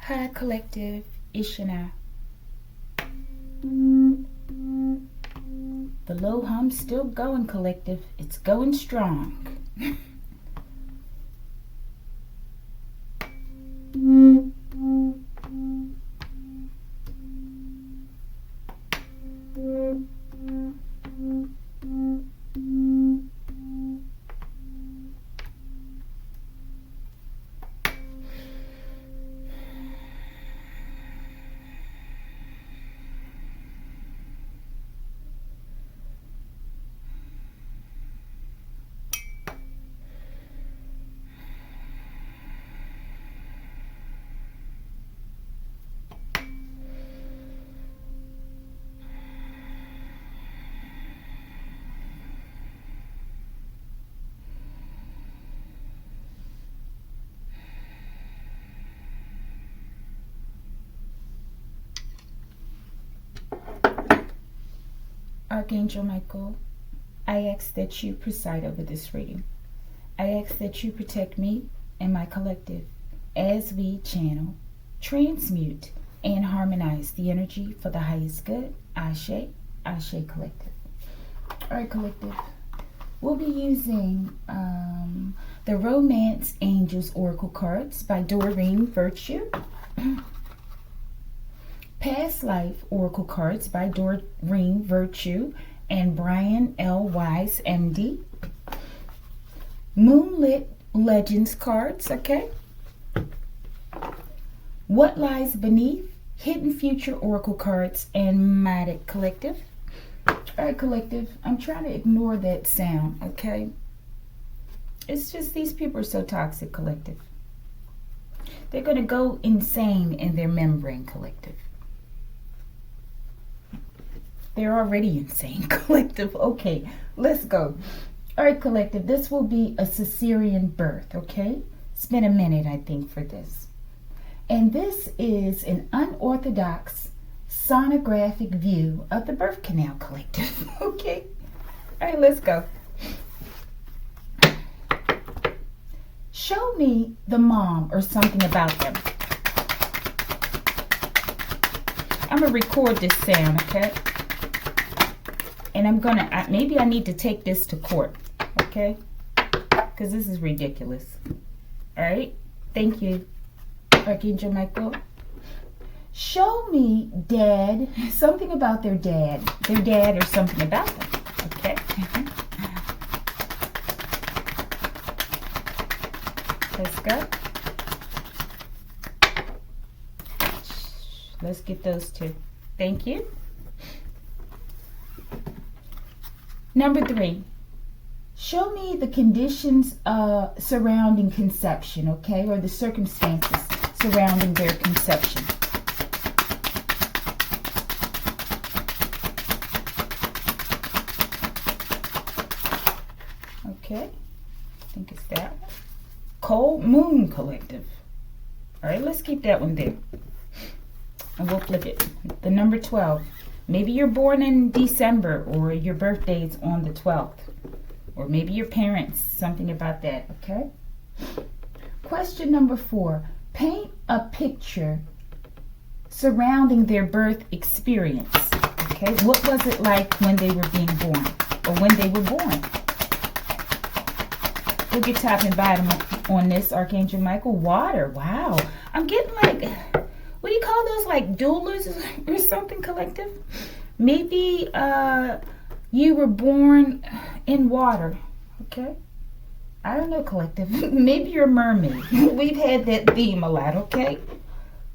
Hi, collective. Ishana. The low hum's still going, collective. It's going strong. Archangel Michael, I ask that you preside over this reading. I ask that you protect me and my collective as we channel, transmute, and harmonize the energy for the highest good. Ashe, Ashe collective. All right, collective. We'll be using the Romance Angels Oracle cards by Doreen Virtue. Past Life Oracle cards by Doreen Virtue and Brian L. Wise, MD. Moonlit Legends cards, okay? What Lies Beneath, Hidden Future Oracle cards, and Matic Collective. All right, collective, I'm trying to ignore that sound, okay? It's just these people are so toxic, collective. They're going to go insane in their membrane, collective. They're already insane, collective. Okay, let's go. All right, collective, this will be a Caesarean birth, okay? It's been a minute, I think, for this. And this is an unorthodox sonographic view of the birth canal, collective, okay? All right, let's go. Show me the mom or something about them. I'm going to record this sound, okay? And I'm going to, maybe I need to take this to court, okay? Because this is ridiculous. All right? Thank you, Archangel Michael. Show me dad, something about their dad. Their dad or something about them, okay? Let's go. Let's get those two. Thank you. Number 3, show me the conditions surrounding conception, okay, or the circumstances surrounding their conception. Okay, I think it's that one. Cold Moon Collective. All right, let's keep that one there. And we'll flip it. The number 12. Maybe you're born in December or your birthday is on the 12th. Or maybe your parents, something about that, okay? Question number 4. Paint a picture surrounding their birth experience, okay? What was it like when they were being born or when they were born? We'll get top and bottom on this, Archangel Michael. Water, wow. I'm getting like... what do you call those, like doulas or something, collective? Maybe you were born in water, okay? I don't know, collective. Maybe you're a mermaid. We've had that theme a lot, okay?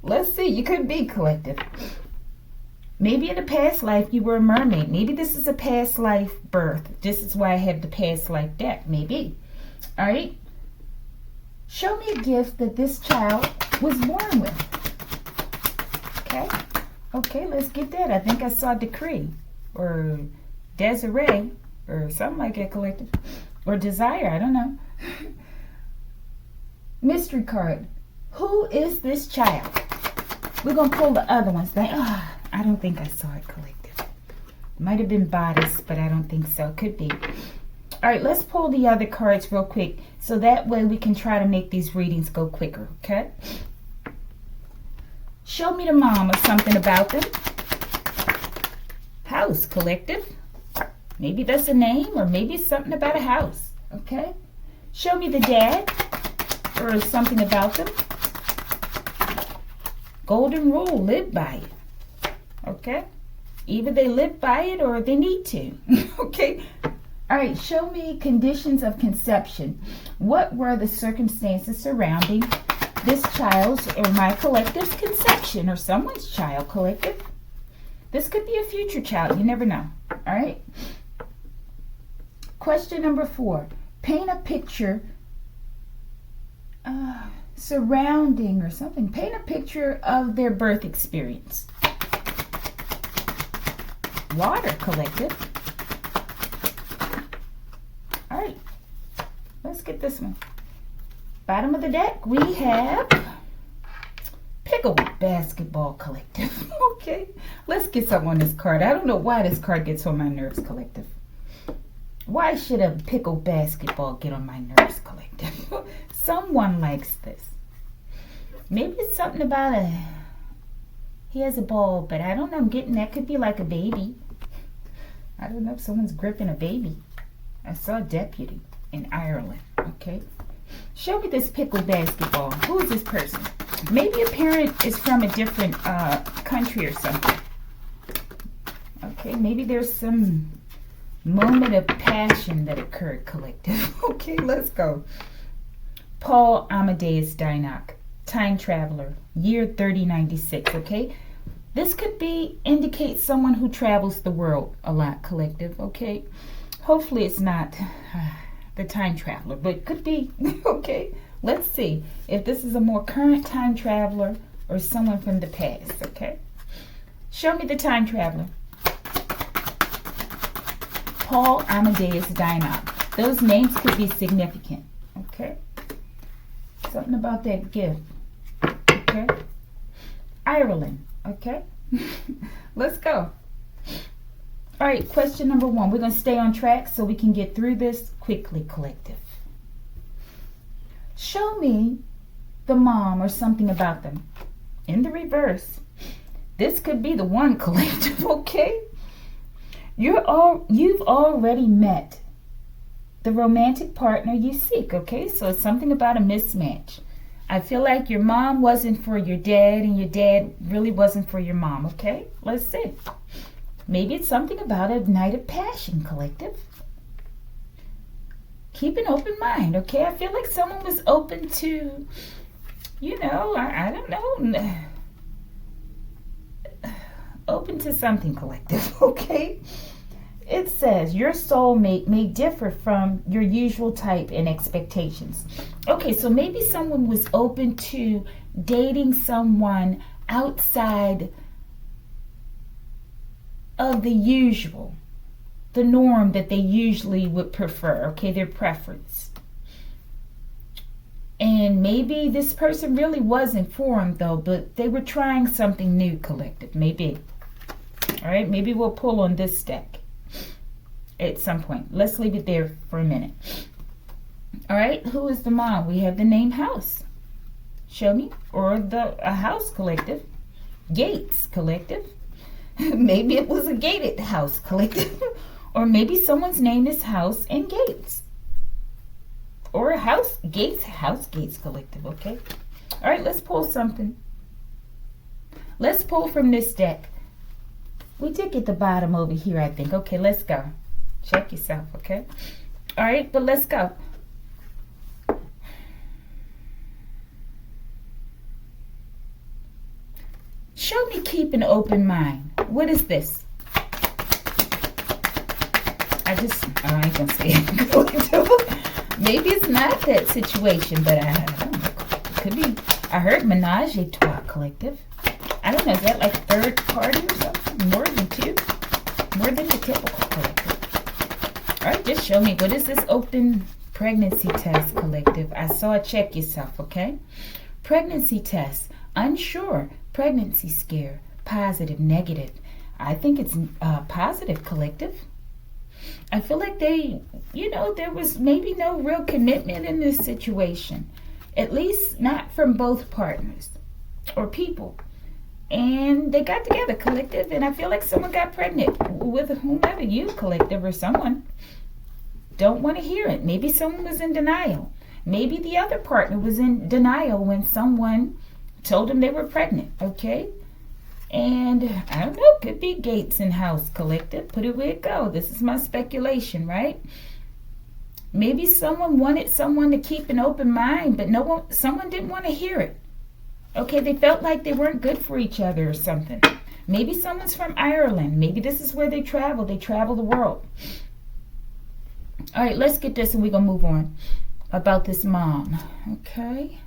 Let's see, you could be, collective. Maybe in a past life you were a mermaid. Maybe this is a past life birth. This is why I have the past life deck, maybe. All right? Show me a gift that this child was born with. Okay, let's get that. I think I saw Decree or Desiree or something like that, collective. Or Desire, I don't know. Mystery card. Who is this child? We're going to pull the other ones. I don't think I saw it, collective. Might have been Bodice, but I don't think so. Could be. All right, let's pull the other cards real quick so that way we can try to make these readings go quicker, okay? Show me the mom or something about them. House collective. Maybe that's a name, or maybe it's something about a house. Okay. Show me the dad or something about them. Golden rule, live by it. Okay. Either they live by it or they need to. Okay. All right. Show me conditions of conception. What were the circumstances surrounding this child's or my collective's conception, or someone's child collective? This could be a future child. You never know. All right. Question number 4. Paint a picture surrounding or something. Paint a picture of their birth experience. Water collective. All right. Let's get this one. Bottom of the deck, we have Pickle Basketball Collective. Okay, let's get something on this card. I don't know why this card gets on my nerves, collective. Why should a pickle basketball get on my nerves, collective? Someone likes this. Maybe it's something about he has a ball, but I don't know. I'm getting that could be like a baby. I don't know if someone's gripping a baby. I saw a deputy in Ireland. Okay. Show me this pickle basketball. Who is this person? Maybe a parent is from a different country or something. Okay, maybe there's some moment of passion that occurred, collective. Okay, let's go. Paul Amadeus Dynock, time traveler, year 3096. Okay, this could indicate someone who travels the world a lot, collective. Okay, hopefully it's not the time traveler, but it could be. Okay, let's see if this is a more current time traveler or someone from the past. Okay, show me the time traveler. Paul Amadeus Dynock. Those names could be significant. Okay, something about that gift. Okay, Ireland. Okay, let's go. All right, question number 1. We're going to stay on track so we can get through this quickly, collective. Show me the mom or something about them. In the reverse. This could be the one, collective, okay? You've already met the romantic partner you seek, okay? So it's something about a mismatch. I feel like your mom wasn't for your dad and your dad really wasn't for your mom, okay? Let's see. Maybe it's something about a night of passion, collective. Keep an open mind, okay? I feel like someone was open to, I don't know, open to something, collective, okay? It says your soulmate may differ from your usual type and expectations. Okay, so maybe someone was open to dating someone outside of the usual, the norm that they usually would prefer, okay, their preference. And maybe this person really wasn't for them though, but they were trying something new, collective, maybe. All right, maybe we'll pull on this deck at some point. Let's leave it there for a minute. All right, who is the mom? We have the name House. Show me. Or a house, collective. Gates, collective. Maybe it was a gated house, collective. Or maybe someone's name is House and Gates. Or a house gates, collective, okay? All right, let's pull something. Let's pull from this deck. We did get the bottom over here, I think. Okay, let's go. Check yourself, okay? All right, but let's go. Show me keep an open mind. What is this? I ain't gonna say it. Maybe it's not that situation, but I don't know. It could be. I heard menage a trois, collective. I don't know, is that like third party or something? More than two? More than the typical, collective. All right, just show me. What is this open pregnancy test, collective? I saw it. Check yourself, okay? Pregnancy test. Unsure. Pregnancy scare. Positive, negative. I think it's positive, collective. I feel like there was maybe no real commitment in this situation. At least not from both partners or people. And they got together, collective, and I feel like someone got pregnant with whomever, you, collective, or someone. Don't want to hear it. Maybe someone was in denial. Maybe the other partner was in denial when someone told them they were pregnant, okay? And I don't know, could be Gates in house, collective. Put it where it go. This is my speculation, right? Maybe someone wanted someone to keep an open mind, but someone didn't want to hear it. Okay, they felt like they weren't good for each other or something. Maybe someone's from Ireland. Maybe this is where they travel. They travel the world. All right, let's get this and we're going to move on about this mom. Okay.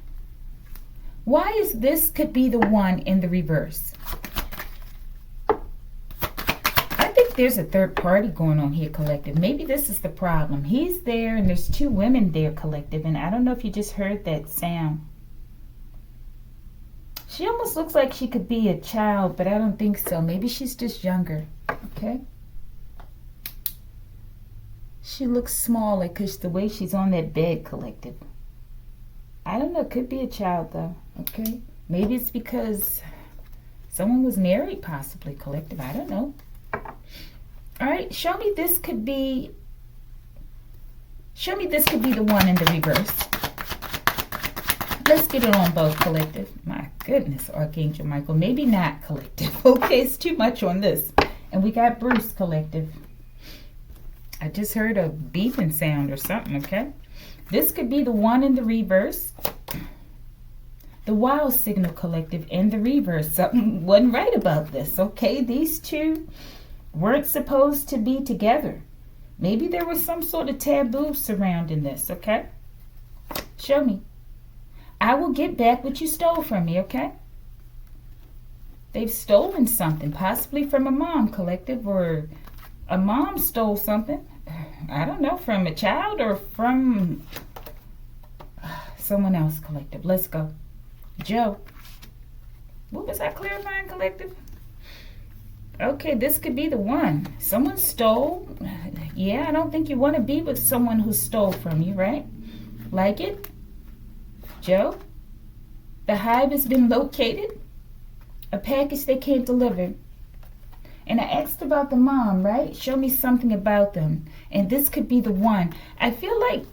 Why is this could be the one in the reverse? I think there's a third party going on here, collective. Maybe this is the problem. He's there and there's two women there, collective. And I don't know if you just heard that sound. She almost looks like she could be a child, but I don't think so. Maybe she's just younger. Okay. She looks smaller because the way she's on that bed, collective. I don't know. Could be a child, though. Okay. Maybe it's because someone was married, possibly, collective. I don't know. All right. Show me this could be the one in the reverse. Let's get it on both, collective. My goodness, Archangel Michael. Maybe not, collective. Okay, it's too much on this. And we got Bruce, collective. I just heard a beeping sound or something, okay? This could be the one in the reverse. The wild signal, collective, in the reverse. Something wasn't right about this, okay? These two weren't supposed to be together. Maybe there was some sort of taboo surrounding this, okay? Show me. I will get back what you stole from me, okay? They've stolen something, possibly from a mom, collective, or a mom stole something. I don't know, from a child or from someone else, collective. Let's go. Joe. What was that clarifying, collective? Okay, this could be the one. Someone stole. Yeah, I don't think you want to be with someone who stole from you, right? Like it? Joe, the hive has been located. A package they can't deliver. And I asked about the mom, right? Show me something about them. And this could be the one. I feel like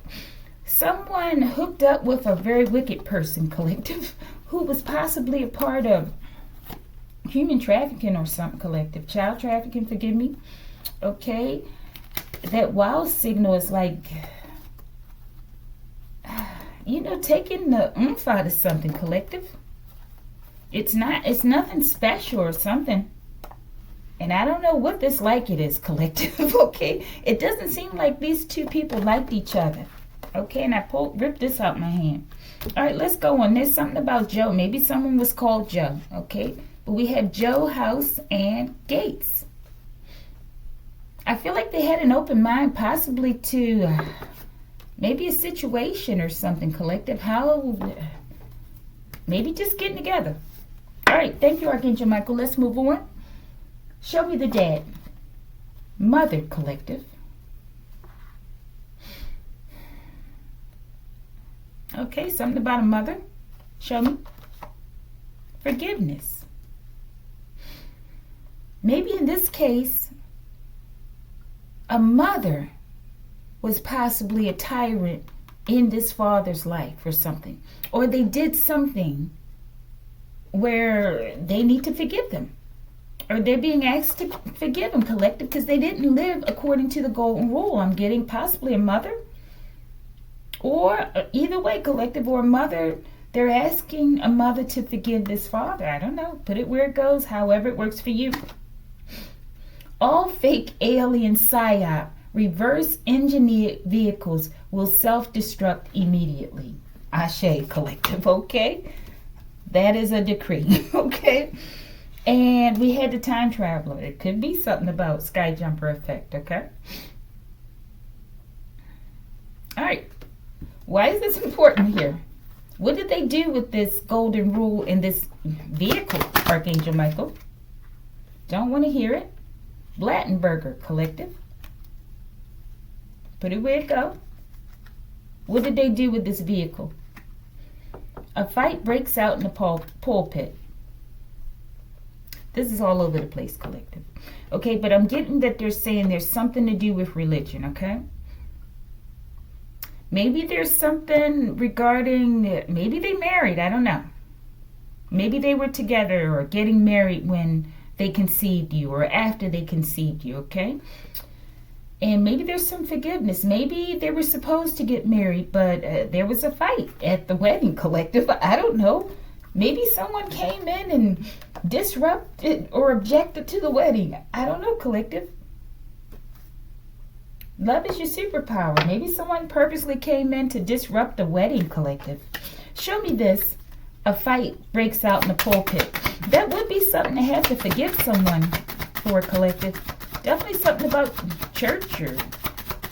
someone hooked up with a very wicked person, collective, who was possibly a part of human trafficking or something, collective. Child trafficking, forgive me. Okay. That wild signal is like, you know, taking the oomph out of something, collective. It's nothing special or something. And I don't know what this like it is, collective, okay? It doesn't seem like these two people liked each other. Okay, and I ripped this out my hand. All right, let's go on. There's something about Joe. Maybe someone was called Joe, okay? But we have Joe, House, and Gates. I feel like they had an open mind possibly to maybe a situation or something, collective. How? Maybe just getting together. All right, thank you, Archangel Michael. Let's move on. Show me the dad. Mother, collective. Okay, something about a mother. Show me. Forgiveness. Maybe in this case, a mother was possibly a tyrant in this father's life or something. Or they did something where they need to forgive them. Or they're being asked to forgive them, collective, because they didn't live according to the golden rule. I'm getting possibly a mother. Or either way, collective, or a mother. They're asking a mother to forgive this father. I don't know. Put it where it goes, however it works for you. All fake alien psyop reverse engineered vehicles will self-destruct immediately. Ashe, collective, okay? That is a decree, okay? And we had the time traveler. It could be something about sky jumper effect, okay? All right. Why is this important here? What did they do with this golden rule in this vehicle, Archangel Michael? Don't want to hear it. Blattenberger, collective. Put it where it go. What did they do with this vehicle? A fight breaks out in the pulpit. This is all over the place, collective. Okay, but I'm getting that they're saying there's something to do with religion, okay? Maybe there's something regarding, maybe they married, I don't know. Maybe they were together or getting married when they conceived you or after they conceived you, okay? And maybe there's some forgiveness. Maybe they were supposed to get married, but there was a fight at the wedding, collective. I don't know. Maybe someone came in and disrupted or objected to the wedding. I don't know, collective. Love is your superpower. Maybe someone purposely came in to disrupt the wedding, collective. Show me this. A fight breaks out in the pulpit. That would be something to have to forgive someone for, collective. Definitely something about church or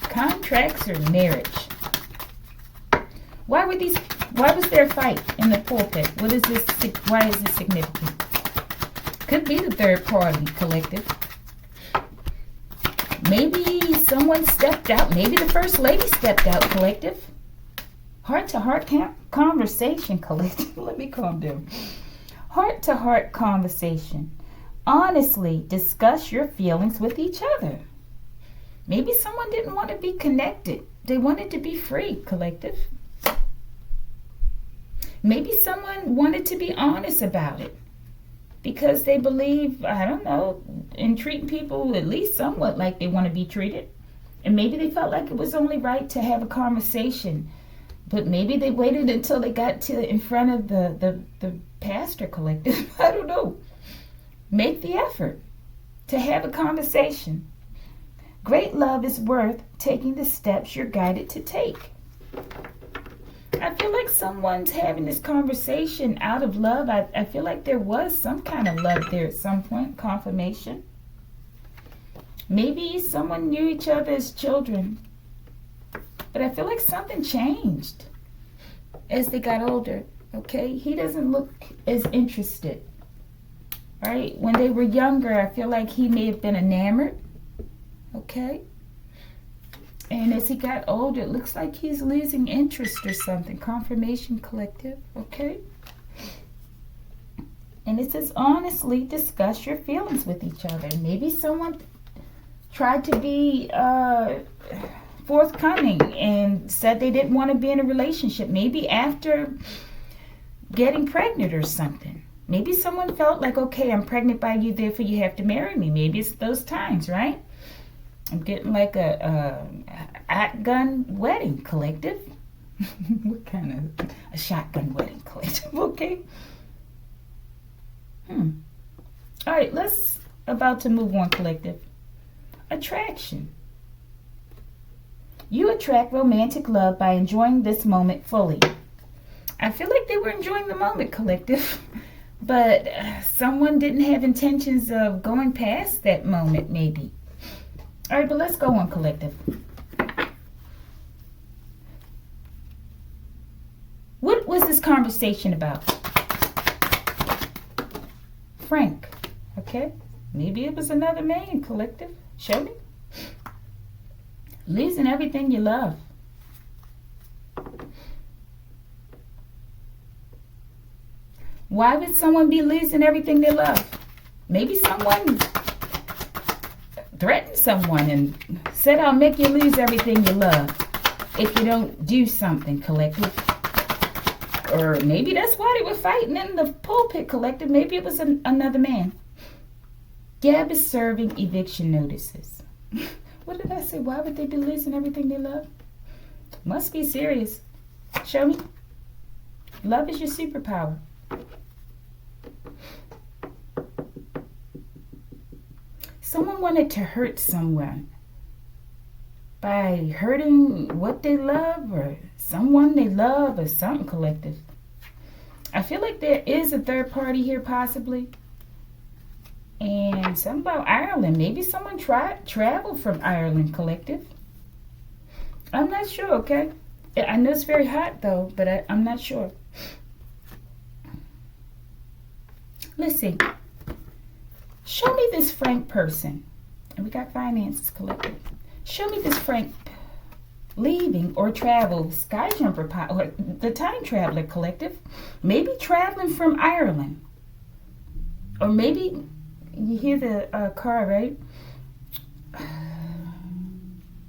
contracts or marriage. Why was there a fight in the pulpit? What is this? Why is this significant? Could be the third party, collective. Maybe someone stepped out. Maybe the first lady stepped out, collective. Heart-to-heart conversation, collective. Let me calm down. Heart-to-heart conversation. Honestly discuss your feelings with each other. Maybe someone didn't want to be connected. They wanted to be free, collective. Maybe someone wanted to be honest about it because they believe, I don't know, in treating people at least somewhat like they want to be treated. And maybe they felt like it was only right to have a conversation. But maybe they waited until they got to in front of the pastor, collective. I don't know. Make the effort to have a conversation. Great love is worth taking the steps you're guided to take. I feel like someone's having this conversation out of love. I feel like there was some kind of love there at some point, confirmation. Maybe someone knew each other as children. But I feel like something changed as they got older, okay? He doesn't look as interested, right? When they were younger, I feel like he may have been enamored, okay? And as he got older, it looks like he's losing interest or something. Confirmation, collective, okay? And it says, honestly discuss your feelings with each other. Maybe someone tried to be forthcoming and said they didn't want to be in a relationship. Maybe after getting pregnant or something. Maybe someone felt like, okay, I'm pregnant by you, therefore you have to marry me. Maybe it's those times, right? I'm getting like a shotgun wedding, collective. What kind of a shotgun wedding, collective? Okay. All right, let's about to move on, collective. Attraction. You attract romantic love by enjoying this moment fully. I feel like they were enjoying the moment, collective, but someone didn't have intentions of going past that moment, maybe. All right, but let's go on, collective. What was this conversation about? Frank, okay? Maybe it was another man, collective. Show me. Losing everything you love. Why would someone be losing everything they love? Maybe someone threatened someone and said, I'll make you lose everything you love if you don't do something, collective. Or maybe that's why they were fighting in the pulpit, collective. Maybe it was another man. Gab is serving eviction notices. What did I say? Why would they be losing everything they love? Must be serious. Show me. Love is your superpower. Someone wanted to hurt someone by hurting what they love or someone they love or something, collective. I feel like there is a third party here possibly. And something about Ireland. Maybe someone traveled from Ireland, collective. I'm not sure, okay? I know it's very hot, though, but I'm not sure. Let's see. Show me this Frank person. And we got finances, collective. Show me this Frank leaving or travel, sky jumper, or the time traveler, collective. Maybe traveling from Ireland. Or maybe You hear the car, right?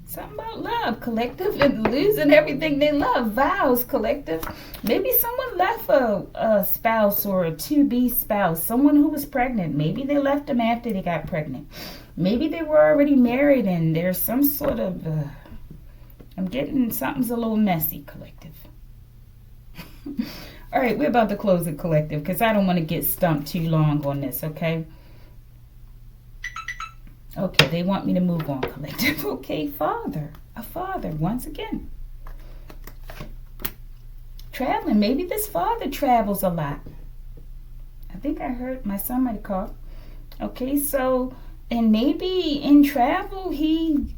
Something about love, collective, and losing everything they love. Vows, collective. Maybe someone left a spouse or a to-be spouse, someone who was pregnant. Maybe they left them after they got pregnant. Maybe they were already married and there's some sort of, I'm getting something's a little messy, collective. All right, we're about to close it, collective, because I don't want to get stumped too long on this, okay? Okay, they want me to move on, collective. Okay, father. A father, once again. Traveling. Maybe this father travels a lot. I think I heard my son might call. Okay, so, and maybe in travel, he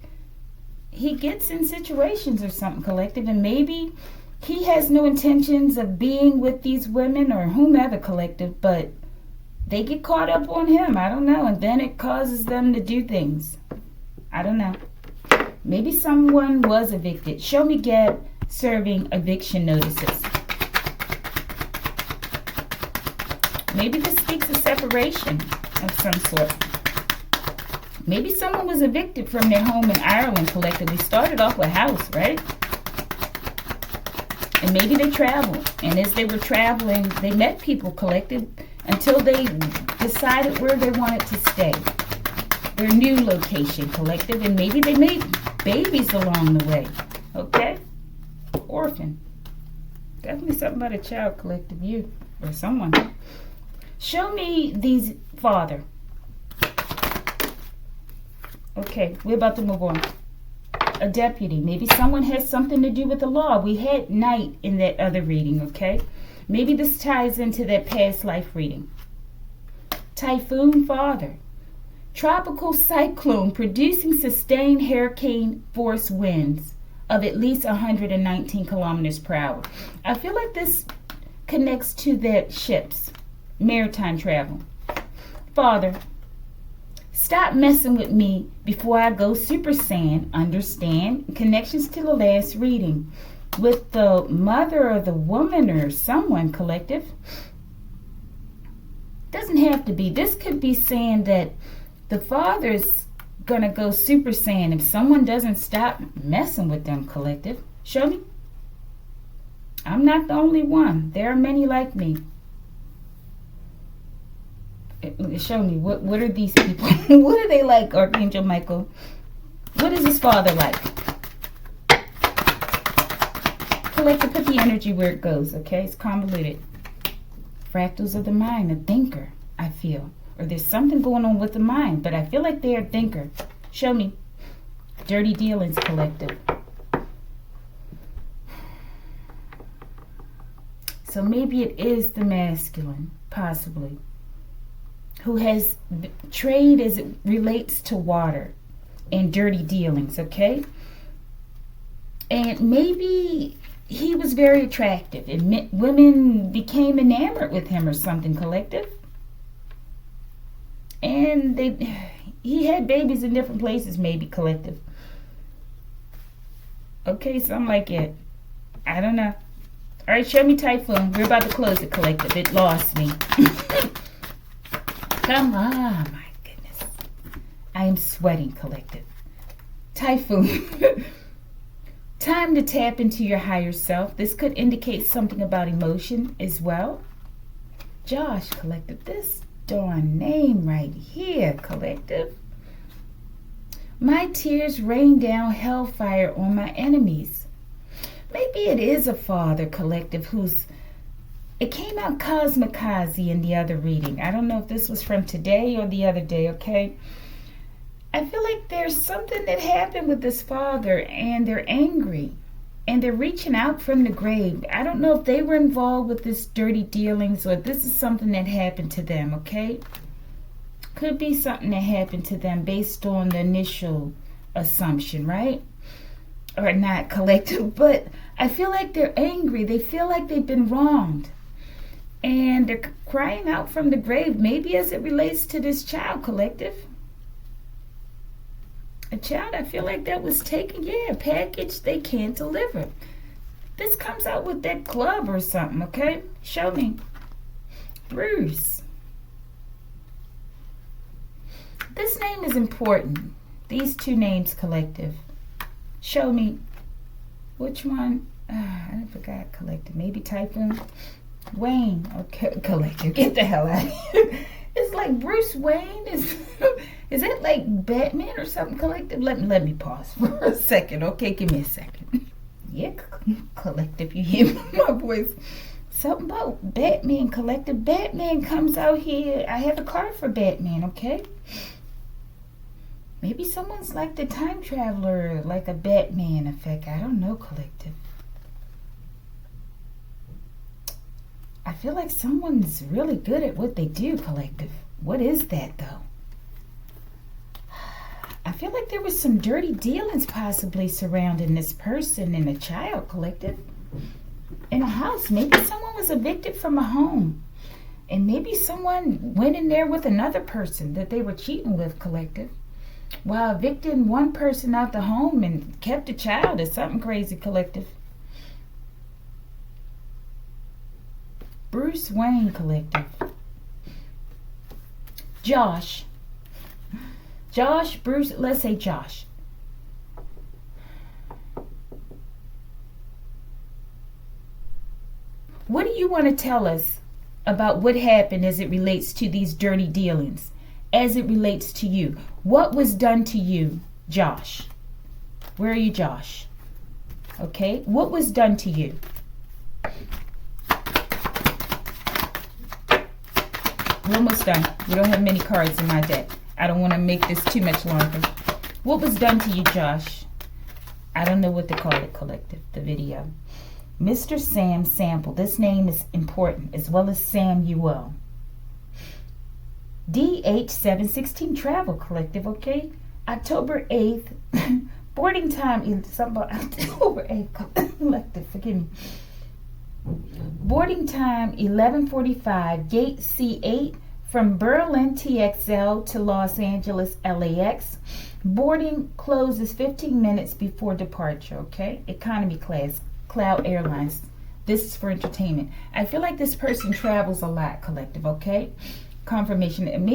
gets in situations or something, collective, and maybe he has no intentions of being with these women or whomever, collective, but they get caught up on him. I don't know. And then it causes them to do things. I don't know. Maybe someone was evicted. Show me Gab serving eviction notices. Maybe this speaks of separation of some sort. Maybe someone was evicted from their home in Ireland, collectively. Started off with house, right? And maybe they traveled. And as they were traveling, they met people, collective, until they decided where they wanted to stay. Their new location, collective, and maybe they made babies along the way. Okay? Orphan. Definitely something about a child, collective, you or someone. Show me these father. Okay, we're about to move on. A deputy. Maybe someone has something to do with the law. We had knight in that other reading, okay? Maybe this ties into that past life reading. Typhoon father. Tropical cyclone producing sustained hurricane force winds of at least 119 kilometers per hour. I feel like this connects to that ships, maritime travel. Father. Stop messing with me before I go Super Saiyan. Understand? Connections to the last reading. With the mother or the woman or someone, collective. Doesn't have to be. This could be saying that the father's going to go Super Saiyan if someone doesn't stop messing with them, collective. Show me. I'm not the only one. There are many like me. Show me. What are these people? What are they like, Archangel Michael? What is his father like? Collective, put the energy where it goes, okay? It's convoluted. Fractals of the mind, a thinker, I feel. Or there's something going on with the mind, but I feel like they're a thinker. Show me. Dirty dealings, collective. So maybe it is the masculine, possibly, who has trade as it relates to water and dirty dealings, okay? And maybe he was very attractive and women became enamored with him or something, collective. And he had babies in different places, maybe, collective. Okay, something like it. I don't know. All right, show me Typhoon. We're about to close it, collective. It lost me. Come on, my goodness. I am sweating, collective. Typhoon. Time to tap into your higher self. This could indicate something about emotion as well. Josh, collective. This darn name right here, collective. My tears rain down hellfire on my enemies. Maybe it is a father, collective, who's... It came out Cosmikaze in the other reading. I don't know if this was from today or the other day, okay? I feel like there's something that happened with this father and they're angry. And they're reaching out from the grave. I don't know if they were involved with this dirty dealings or if this is something that happened to them, okay? Could be something that happened to them based on the initial assumption, right? Or not, collective, but I feel like they're angry. They feel like they've been wronged. And they're crying out from the grave, maybe as it relates to this child, collective. A child, I feel like that was taken, a package they can't deliver. This comes out with that club or something, okay? Show me. Bruce. name is important. These two names, collective. Show me which one. I forgot, collective. Maybe Typhoon. Wayne. Okay, collective. Get the hell out of here. It's like Bruce Wayne. Is it like Batman or something, collective? Let me pause for a second. Okay, give me a second. Yeah, collective. You hear my voice. Something about Batman, collective. Batman comes out here. I have a card for Batman, okay? Maybe someone's like the time traveler, like a Batman effect. I don't know, collective. I feel like someone's really good at what they do, collective. What is that, though? I feel like there was some dirty dealings possibly surrounding this person and a child, collective. In a house. Maybe someone was evicted from a home. And maybe someone went in there with another person that they were cheating with, collective. While evicting one person out the home and kept a child is something crazy, collective. Bruce Wayne, collective. Josh, Bruce, let's say Josh. What do you want to tell us about what happened as it relates to these dirty dealings? As it relates to you. What was done to you, Josh? Where are you, Josh? Okay, what was done to you? We're almost done. We don't have many cards in my deck. I don't want to make this too much longer. What was done to you, Josh? I don't know what to call it, collective, the video. Mr. Sam Sample. This name is important, as well as Samuel. DH716 Travel Collective, okay? October 8th. Boarding time, something about October 8th. Collective, forgive me. Boarding time 11:45, gate C8 from Berlin TXL to Los Angeles LAX. Boarding closes 15 minutes before departure, okay? Economy class, Cloud Airlines. This is for entertainment. I feel like this person travels a lot, collective, okay? Confirmation.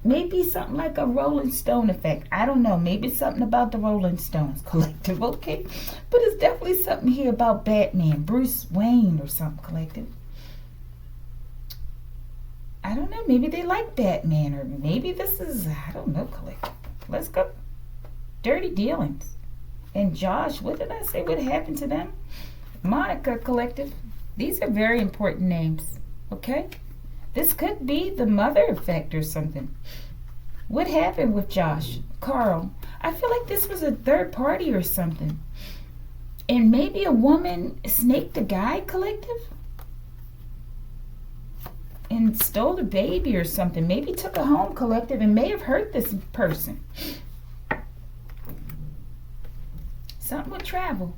Maybe something like a Rolling Stone effect. I don't know. Maybe it's something about the Rolling Stones, collective, okay? But it's definitely something here about Batman, Bruce Wayne or something, collective. I don't know. Maybe they like Batman, or maybe this is, I don't know, collective. Let's go. Dirty dealings. And Josh, what did I say? What happened to them? Monica, collective. These are very important names, okay? This could be the mother effect or something. What happened with Josh? Carl. I feel like this was a third party or something. And maybe a woman snaked a guy, collective? And stole a baby or something. Maybe took a home, collective, and may have hurt this person. Something with travel.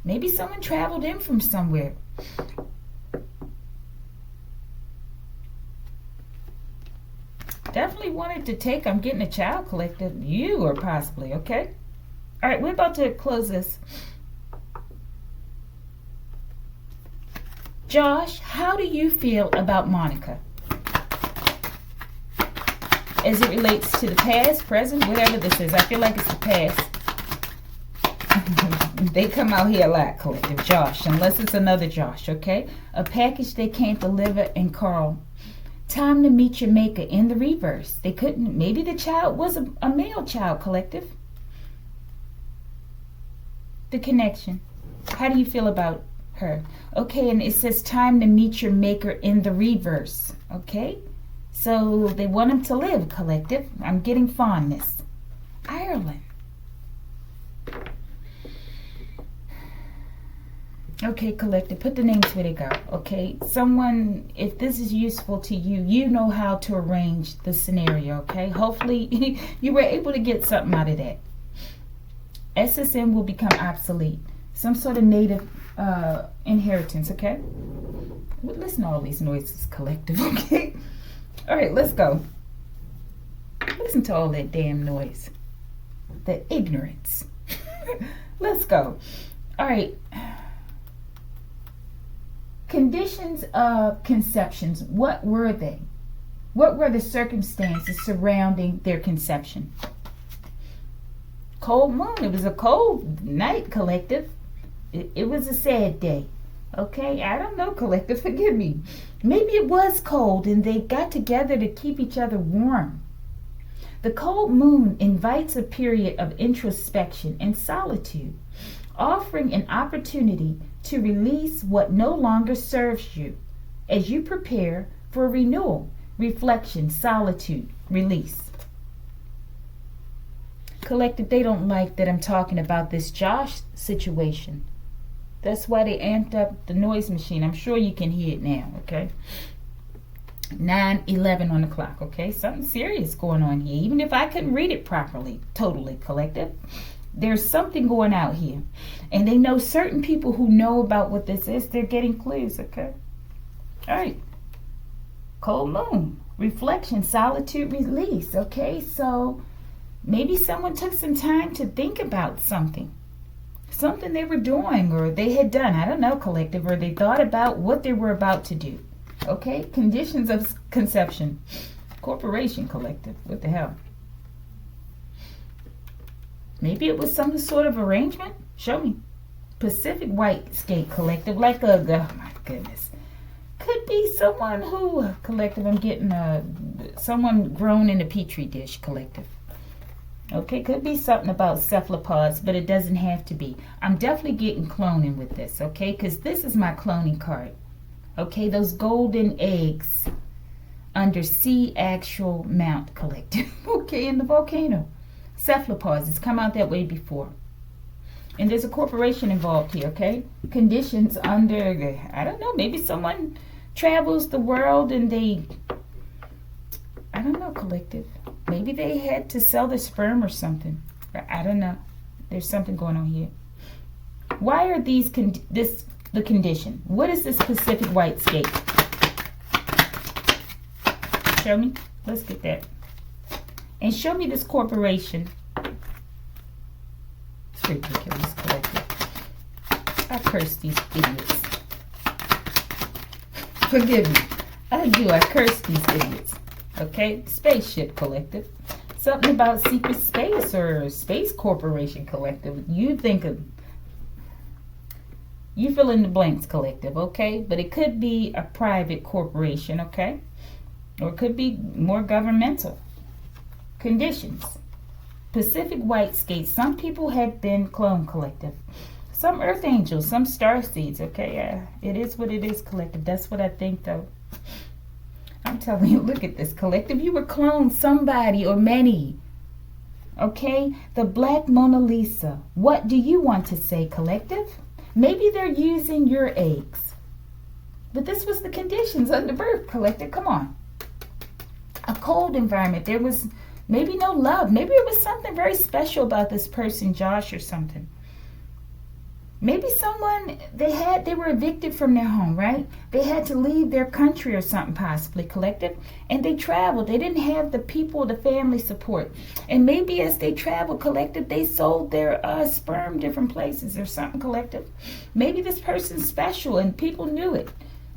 Maybe someone traveled in from somewhere. Definitely wanted to take, I'm getting a child, collective. You or possibly, okay? All right, we're about to close this. Josh, how do you feel about Monica? As it relates to the past, present, whatever this is. I feel like it's the past. They come out here a lot, collective. Josh, unless it's another Josh, okay? A package they can't deliver, and Carl. Time to meet your maker in the reverse. They couldn't, maybe the child was a male child, collective. The connection. How do you feel about her? Okay, and it says time to meet your maker in the reverse. Okay? So they want him to live, collective. I'm getting fondness. Ireland. Okay, collective, put the names where they go, okay? Someone, if this is useful to you, you know how to arrange the scenario, okay? Hopefully, you were able to get something out of that. SSN will become obsolete. Some sort of native inheritance, okay? Listen to all these noises, collective, okay? All right, let's go. Listen to all that damn noise. The ignorance. Let's go. All right. Conditions of conceptions, what were they? What were the circumstances surrounding their conception? Cold moon. It was a cold night, collective. It was a sad day. Okay, I don't know, collective, forgive me. Maybe it was cold and they got together to keep each other warm. The cold moon invites a period of introspection and solitude, offering an opportunity to release what no longer serves you as you prepare for renewal, reflection, solitude, release. Collective, they don't like that I'm talking about this Josh situation. That's why they amped up the noise machine. I'm sure you can hear it now, okay? 9:11 on the clock, okay? Something serious going on here. Even if I couldn't read it properly, totally, collective. There's something going out here. And they know certain people who know about what this is. They're getting clues, okay? All right. Cold moon. Reflection, solitude, release, okay? So maybe someone took some time to think about something they were doing or they had done. I don't know, collective. Or they thought about what they were about to do. Okay? Conditions of conception. Corporation, collective. What the hell? Maybe it was some sort of arrangement. Show me. Pacific White Skate Collective. Like a, oh my goodness. Could be someone who, collective, I'm getting someone grown in a petri dish, collective. Okay, could be something about cephalopods, but it doesn't have to be. I'm definitely getting cloning with this, okay? Because this is my cloning card. Okay, those golden eggs under sea actual mount, collective. Okay, in the volcano. Cephalopods, it's come out that way before. And there's a corporation involved here, okay? Conditions under, I don't know, maybe someone travels the world and they, I don't know, collective. Maybe they had to sell their sperm or something. I don't know. There's something going on here. Why are these the condition? What is this Pacific White Skate? Show me. Let's get that. And show me this corporation. It's ridiculous, collective. I curse these idiots. Forgive me. I do. I curse these idiots. Okay, spaceship, collective. Something about secret space or space corporation, collective. You think of, you fill in the blanks, collective, okay? But it could be a private corporation, okay? Or it could be more governmental. Conditions. Pacific White Skate. Some people have been cloned, collective. Some earth angels, some star seeds, okay? It is what it is, collective. That's what I think, though. I'm telling you, look at this, collective. You were cloned, somebody or many. Okay? The Black Mona Lisa. What do you want to say, collective? Maybe they're using your eggs. But this was the conditions under birth, collective. Come on. A cold environment. There was maybe no love. Maybe it was something very special about this person, Josh, or something. Maybe someone, they were evicted from their home, right? They had to leave their country or something, possibly, collective. And they traveled. They didn't have the people, the family support. And maybe as they traveled, collective, they sold their sperm different places or something, collective. Maybe this person's special and people knew it.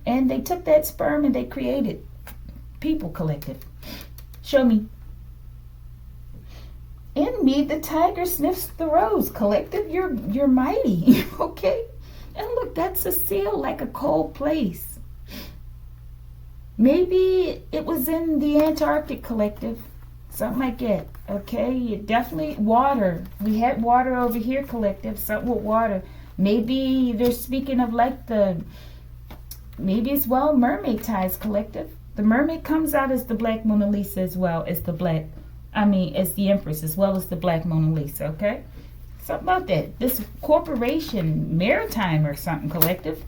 And they took that sperm and they created people, collective. Show me. In me, the tiger sniffs the rose, collective. You're mighty, okay? And look, that's a seal, like a cold place. Maybe it was in the Antarctic, collective. Something like that, okay? Definitely water. We had water over here, collective. Something with water. Maybe they're speaking of like maybe it's, well, mermaid ties, collective. The mermaid comes out as the Black Mona Lisa as well as as the Empress, as well as the Black Mona Lisa, okay? Something about that. This corporation, maritime or something, collective.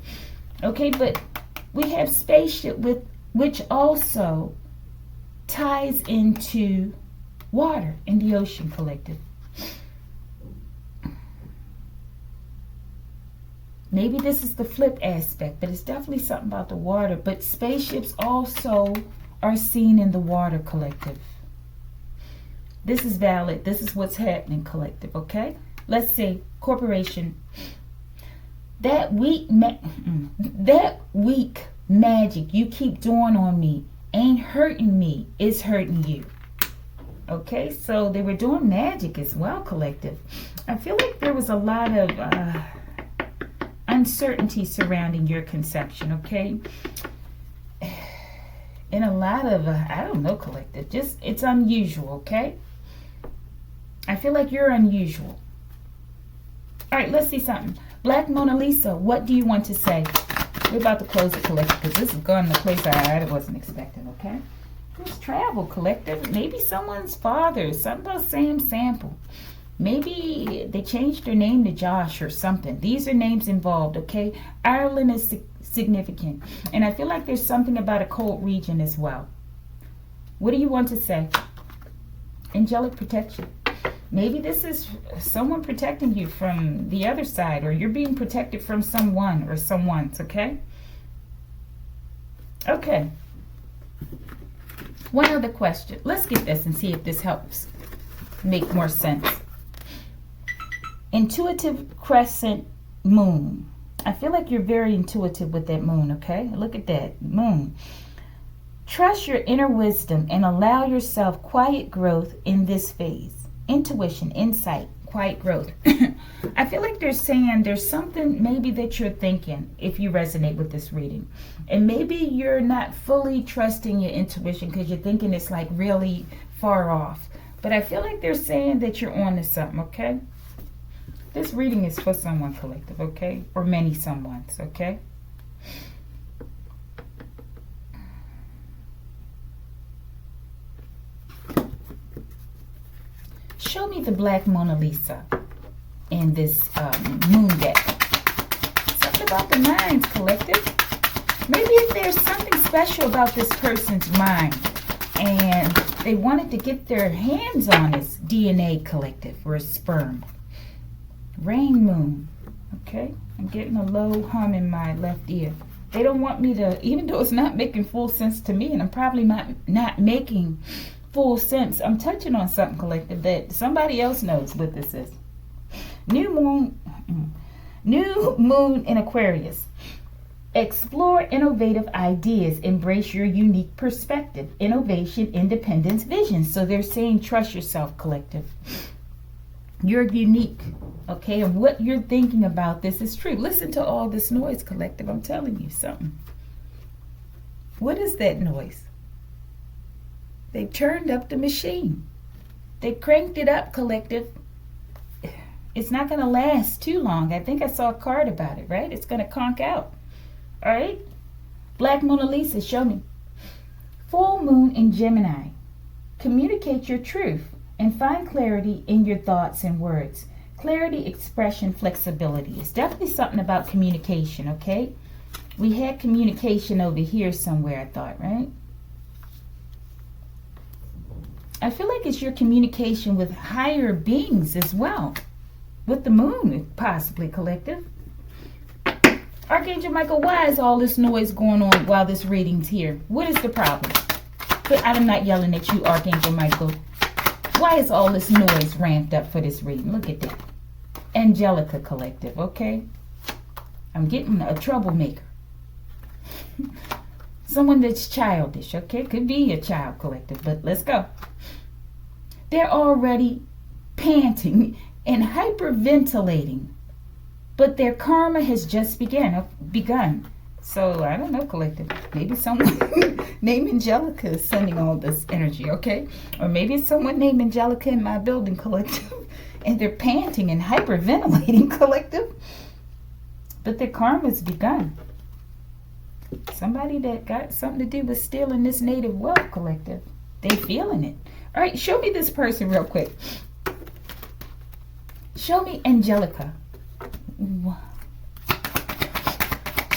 Okay, but we have spaceship which also ties into water in the ocean, collective. Maybe this is the flip aspect, but it's definitely something about the water. But spaceships also are seen in the water, collective. This is valid. This is what's happening, collective, okay? Let's see. Corporation. That weak magic you keep doing on me ain't hurting me, it's hurting you. Okay, so they were doing magic as well, collective. I feel like there was a lot of uncertainty surrounding your conception, okay? And a lot of, I don't know, collective, just, it's unusual, okay? I feel like you're unusual. All right, let's see something. Black Mona Lisa, what do you want to say? We're about to close the collective because this is going to a place I wasn't expecting, okay? Who's travel, collective? Maybe someone's father, something about Sam Sample. Maybe they changed their name to Josh or something. These are names involved, okay? Ireland is significant. And I feel like there's something about a cold region as well. What do you want to say? Angelic protection. Maybe this is someone protecting you from the other side, or you're being protected from someone or someone's, okay? Okay. One other question. Let's get this and see if this helps make more sense. Intuitive crescent moon. I feel like you're very intuitive with that moon, okay? Look at that moon. Trust your inner wisdom and allow yourself quiet growth in this phase. Intuition, insight, quiet growth. I feel like they're saying there's something maybe that you're thinking if you resonate with this reading. And maybe you're not fully trusting your intuition because you're thinking it's like really far off. But I feel like they're saying that you're on to something, okay? This reading is for someone, collective, okay? Or many someones, okay? Show me the Black Mona Lisa in this moon deck. Something about the minds, collective. Maybe if there's something special about this person's mind and they wanted to get their hands on his DNA, collective, or his sperm. Rain moon. Okay, I'm getting a low hum in my left ear. They don't want me to, even though it's not making full sense to me, and I'm probably not making full sense, I'm touching on something, collective, that somebody else knows what this is. New moon in Aquarius. Explore innovative ideas. Embrace your unique perspective. Innovation, independence, vision. So they're saying trust yourself, collective. You're unique, okay? And what you're thinking about this is true. Listen to all this noise, collective. I'm telling you something. What is that noise? They turned up the machine. They cranked it up, collective. It's not going to last too long. I think I saw a card about it, right? It's going to conk out. All right? Black Mona Lisa, show me. Full moon in Gemini. Communicate your truth and find clarity in your thoughts and words. Clarity, expression, flexibility. It's definitely something about communication, okay? We had communication over here somewhere, I thought, right? I feel like it's your communication with higher beings as well. With the moon, possibly, collective. Archangel Michael, why is all this noise going on while this reading's here? What is the problem? But I'm not yelling at you, Archangel Michael. Why is all this noise ramped up for this reading? Look at that. Angelica, collective, okay? I'm getting a troublemaker. Someone that's childish, okay? Could be a child, collective, but let's go. They're already panting and hyperventilating, but their karma has just begun. So, I don't know, collective. Maybe someone named Angelica is sending all this energy, okay? Or maybe it's someone named Angelica in my building, collective, and they're panting and hyperventilating, collective. But their karma's begun. Somebody that got something to do with stealing this native wealth, collective. They feeling it. All right, show me this person real quick. Show me Angelica.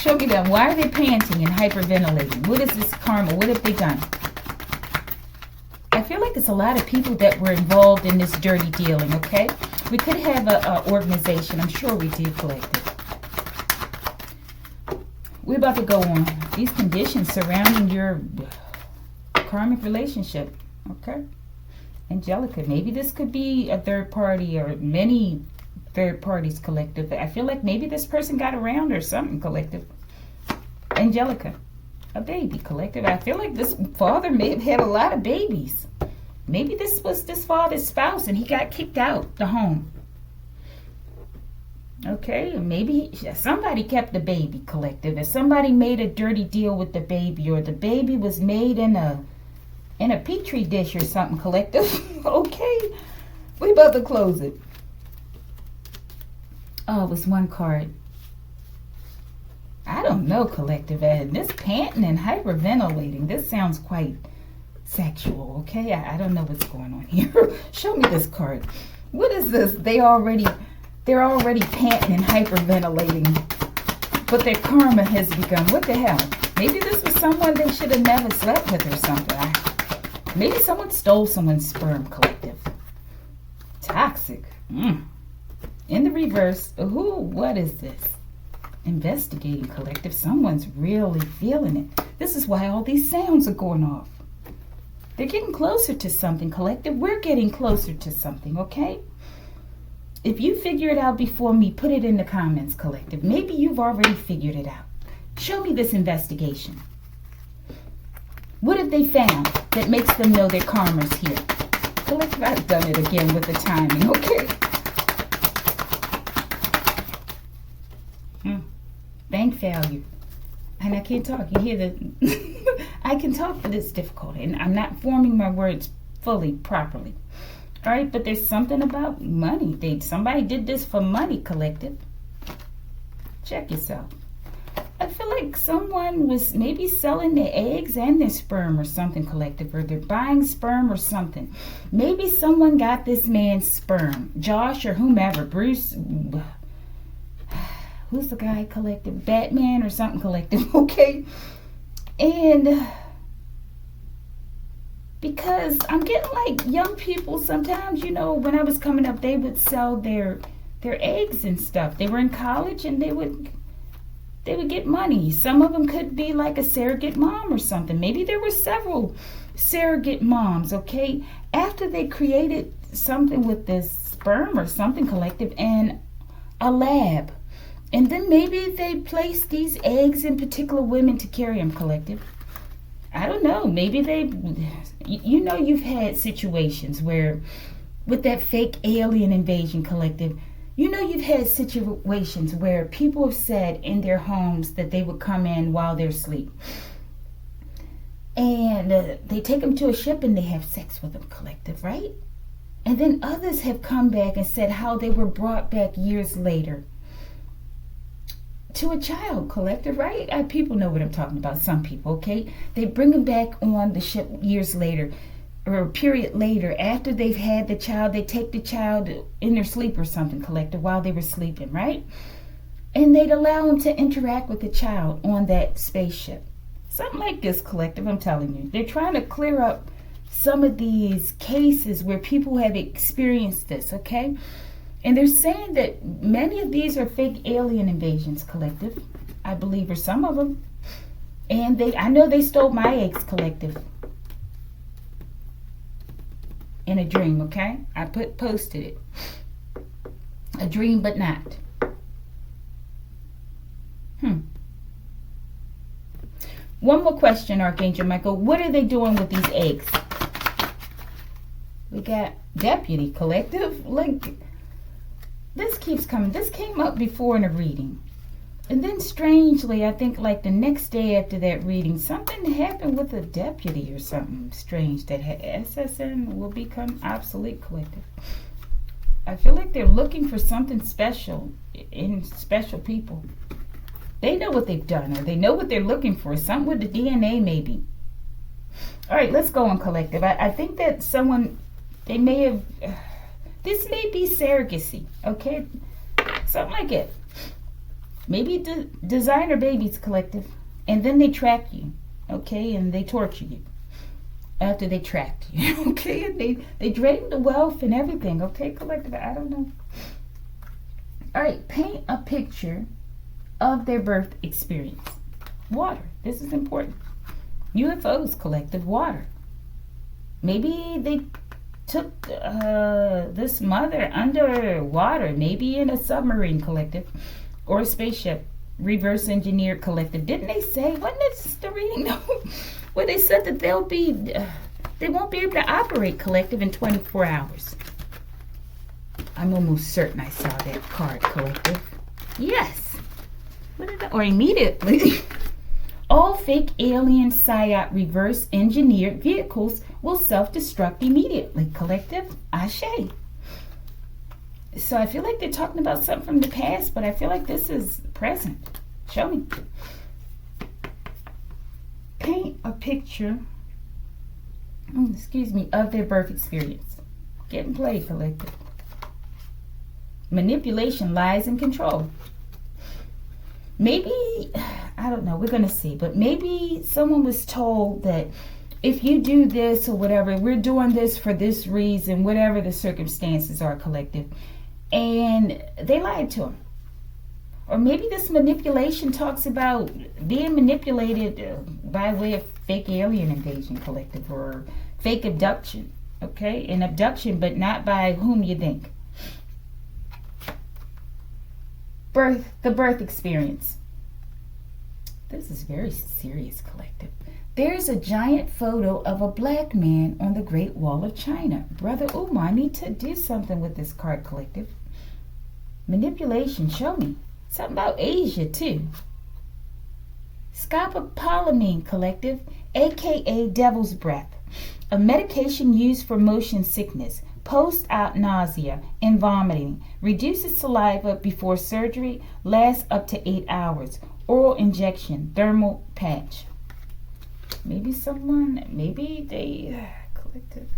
Show me them. Why are they panting and hyperventilating? What is this karma? What have they done? I feel like it's a lot of people that were involved in this dirty dealing, okay? We could have an organization. I'm sure we do, collective. We're about to go on. These conditions surrounding your karmic relationship, okay? Angelica, maybe this could be a third party or many third parties, collective. I feel like maybe this person got around or something, collective. Angelica. a baby, collective. I feel like this father may have had a lot of babies. Maybe this was this father's spouse and he got kicked out the home. Okay, maybe somebody kept the baby, collective. If somebody made a dirty deal with the baby, or the baby was made in a petri dish or something, collective. Okay, we about to close it. Oh, it was one card. I don't know, collective. This panting and hyperventilating, this sounds quite sexual, okay? I don't know what's going on here. Show me this card. What is this? They're already panting and hyperventilating, but their karma has begun. What the hell? Maybe this was someone they should have never slept with or something. Maybe someone stole someone's sperm, collective. Toxic. In the reverse, what is this? Investigating, collective. Someone's really feeling it. This is why all these sounds are going off. They're getting closer to something, collective. We're getting closer to something, okay? If you figure it out before me, put it in the comments, collective. Maybe you've already figured it out. Show me this investigation. What have they found that makes them know their karma's here? Collective, I've done it again with the timing, okay? Bank failure. And I can't talk. You hear the... I can talk, but it's difficult. And I'm not forming my words fully, properly. All right, but there's something about money. Somebody did this for money, collective. Check yourself. I feel like someone was maybe selling their eggs and their sperm or something, collective. Or they're buying sperm or something. Maybe someone got this man's sperm. Josh or whomever. Bruce... Who's the guy, collective? Batman or something, collective, okay? And because I'm getting like young people sometimes, you know, when I was coming up, they would sell their eggs and stuff. They were in college and they would get money. Some of them could be like a surrogate mom or something. Maybe there were several surrogate moms, okay? After they created something with this sperm or something, collective, and a lab. And then maybe they placed these eggs in particular women to carry them, collective. I don't know. Maybe you know, you've had situations where, with that fake alien invasion, collective, you know, you've had situations where people have said in their homes that they would come in while they're asleep. And they take them to a ship and they have sex with them, collective, right? And then others have come back and said how they were brought back years later to a child, collective, right? People know what I'm talking about, some people, okay? They bring them back on the ship years later, or a period later, after they've had the child. They take the child in their sleep or something, collective, while they were sleeping, right? And they'd allow them to interact with the child on that spaceship. Something like this, collective, I'm telling you. They're trying to clear up some of these cases where people have experienced this, okay? And they're saying that many of these are fake alien invasions, collective. I believe, or some of them. And I know they stole my eggs, collective. In a dream, okay? I posted it. A dream, but not. One more question, Archangel Michael. What are they doing with these eggs? We got deputy, collective. Like... This keeps coming. This came up before in a reading. And then strangely, I think like the next day after that reading, something happened with a deputy or something strange that had SSN will become obsolete, collective. I feel like they're looking for something special in special people. They know what they've done, or they know what they're looking for. Something with the DNA maybe. All right, let's go on, collective. I think that someone, they may have... This may be surrogacy, okay? Something like it. Maybe designer babies, collective. And then they track you, okay? And they torture you after they tracked you, okay? And they drain the wealth and everything, okay, collective? I don't know. All right, paint a picture of their birth experience. Water. This is important. UFOs, collective. Water. Maybe they took this mother underwater, maybe in a submarine, collective, or a spaceship, reverse engineered collective. Didn't they say, wasn't it the reading where they said that they won't be able to operate collective in 24 hours? I'm almost certain I saw that card, collective. Yes. Or immediately. All fake alien psyop reverse engineered vehicles will self-destruct immediately, collective. Ashe. So I feel like they're talking about something from the past, but I feel like this is present. Show me. Paint a picture, of their birth experience. Getting played, collective. Manipulation, lies, and control. Maybe, I don't know, we're going to see, but maybe someone was told that if you do this or whatever, we're doing this for this reason, whatever the circumstances are, collective. And they lied to him. Or maybe this manipulation talks about being manipulated by way of fake alien invasion, collective, or fake abduction. Okay? An abduction, but not by whom you think. The birth experience. This is very serious, collective. There's a giant photo of a black man on the Great Wall of China. Brother Uma, I need to do something with this card, collective. Manipulation, show me. Something about Asia, too. Scopolamine, collective, aka devil's breath. A medication used for motion sickness, post-op nausea, and vomiting. Reduces saliva before surgery, lasts up to 8 hours. Oral injection, thermal patch. Maybe they, collective.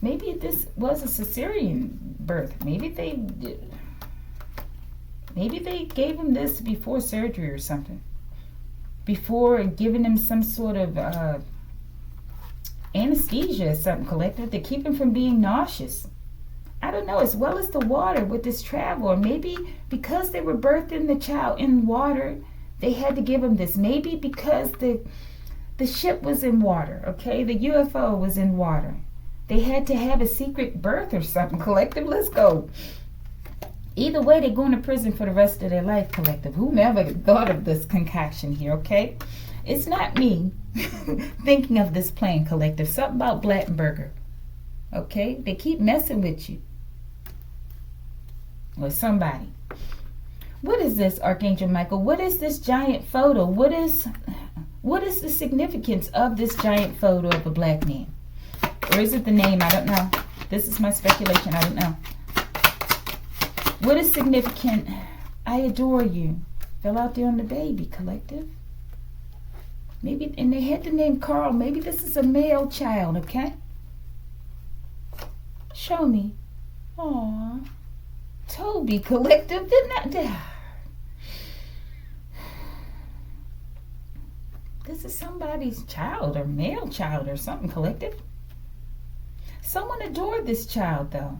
Maybe this was a Caesarean birth. Maybe they gave him this before surgery or something. Before giving him some sort of anesthesia or something, collective, to keep him from being nauseous. I don't know, as well as the water with this travel. Or maybe because they were birthing the child in water, they had to give him this. Maybe because the ship was in water, okay? The UFO was in water. They had to have a secret birth or something, collective. Let's go. Either way, they're going to prison for the rest of their life, collective. Who never thought of this concoction here, okay? It's not me thinking of this plane, collective. Something about Blattenberger, okay? They keep messing with you. Or somebody. What is this, Archangel Michael? What is this giant photo? What is the significance of this giant photo of a black man? Or is it the name? I don't know. This is my speculation. I don't know. What is significant? I adore you. Fell out there on the baby, collective. Maybe, and they had the name Carl. Maybe this is a male child, okay? Show me. Aw. Toby, collective. This is somebody's child or male child or something, collective. Someone adored this child, though.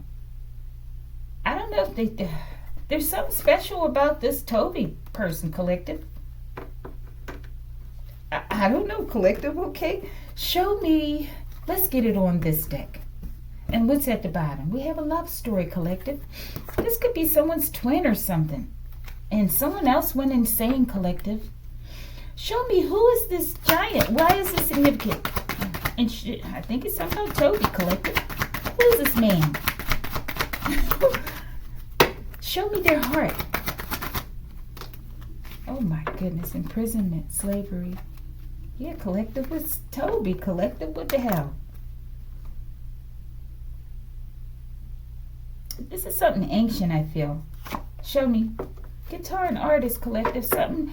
I don't know if there's something special about this Toby person, collective. I don't know, collective, okay? Show me. Let's get it on this deck. And what's at the bottom? We have a love story, collective. This could be someone's twin or something. And someone else went insane, collective. Show me, who is this giant? Why is this significant? And I think it's somehow Toby, collective. Who is this man? Show me their heart. Oh my goodness, imprisonment, slavery. Yeah, collective was Toby, collective. What the hell? This is something ancient, I feel. Show me. Guitar and artist, collective. Something.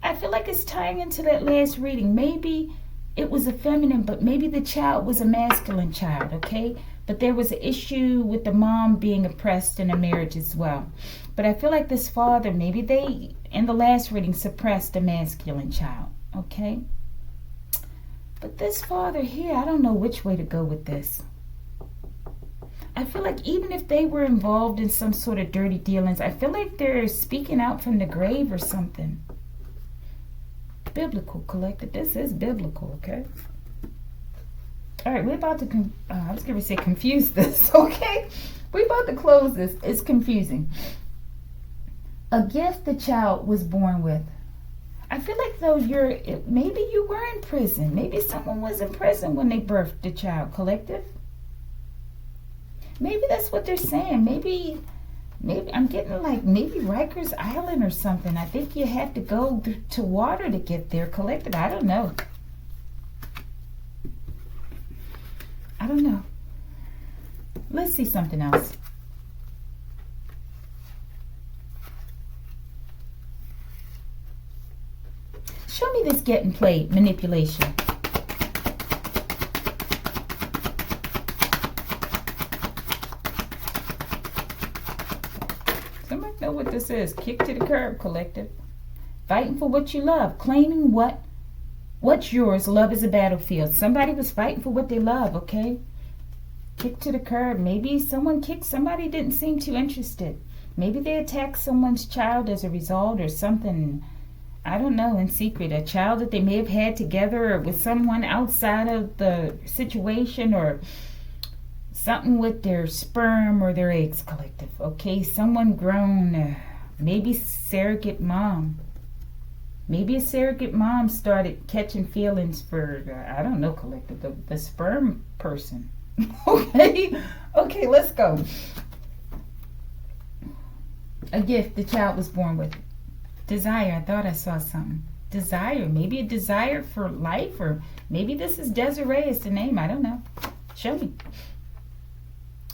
I feel like it's tying into that last reading. Maybe it was a feminine, but maybe the child was a masculine child, okay? But there was an issue with the mom being oppressed in a marriage as well. But I feel like this father, maybe they, in the last reading, suppressed a masculine child, okay? But this father here, I don't know which way to go with this. I feel like even if they were involved in some sort of dirty dealings, I feel like they're speaking out from the grave or something. Biblical, collective. This is biblical, okay? All right, we're about to, I was going to say confuse this, okay? We're about to close this. It's confusing. A gift the child was born with. I feel like though maybe you were in prison. Maybe someone was in prison when they birthed the child, collective. Maybe that's what they're saying. Maybe I'm getting like maybe Rikers Island or something. I think you have to go to water to get there, collective. I don't know. I don't know. Let's see something else. Show me this getting played manipulation. Somebody know what this is. Kick to the curb, collective. Fighting for what you love. Claiming what's yours. Love is a battlefield. Somebody was fighting for what they love, okay? Kick to the curb. Maybe someone kicked. Somebody didn't seem too interested. Maybe they attacked someone's child as a result or something. I don't know, in secret, a child that they may have had together or with someone outside of the situation or something with their sperm or their eggs, collective. Okay, someone grown, maybe surrogate mom. Maybe a surrogate mom started catching feelings for, I don't know, collective, the sperm person. Okay, let's go. A gift the child was born with. Desire. I thought I saw something. Desire. Maybe a desire for life, or maybe this is Desiree is the name. I don't know. Show me.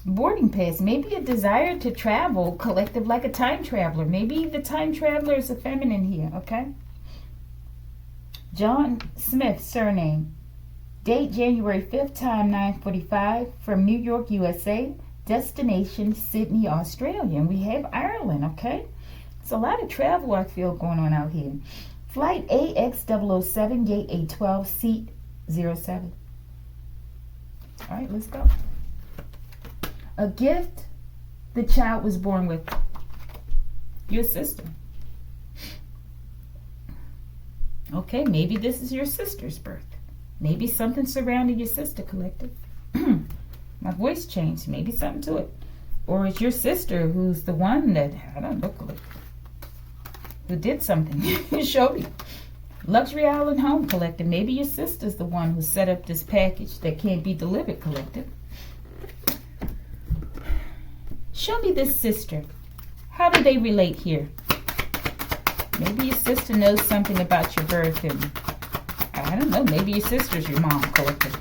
Boarding pass. Maybe a desire to travel, collective, like a time traveler. Maybe the time traveler is a feminine here, okay? John Smith, surname. Date January 5th, time 9:45, from New York, USA. Destination Sydney, Australia. And we have Ireland, okay? It's a lot of travel I feel going on out here. Flight AX007, gate A12, seat 07. All right, let's go. A gift the child was born with. Your sister. Okay, maybe this is your sister's birth. Maybe something surrounding your sister, collective. My voice changed. Maybe something to it. Or it's your sister who's the one that, I don't know, collective, who did something. Show me. Luxury Island Home, collective. Maybe your sister's the one who set up this package that can't be delivered, collective. Show me this sister. How do they relate here? Maybe your sister knows something about your birth, and I don't know, maybe your sister's your mom, collective.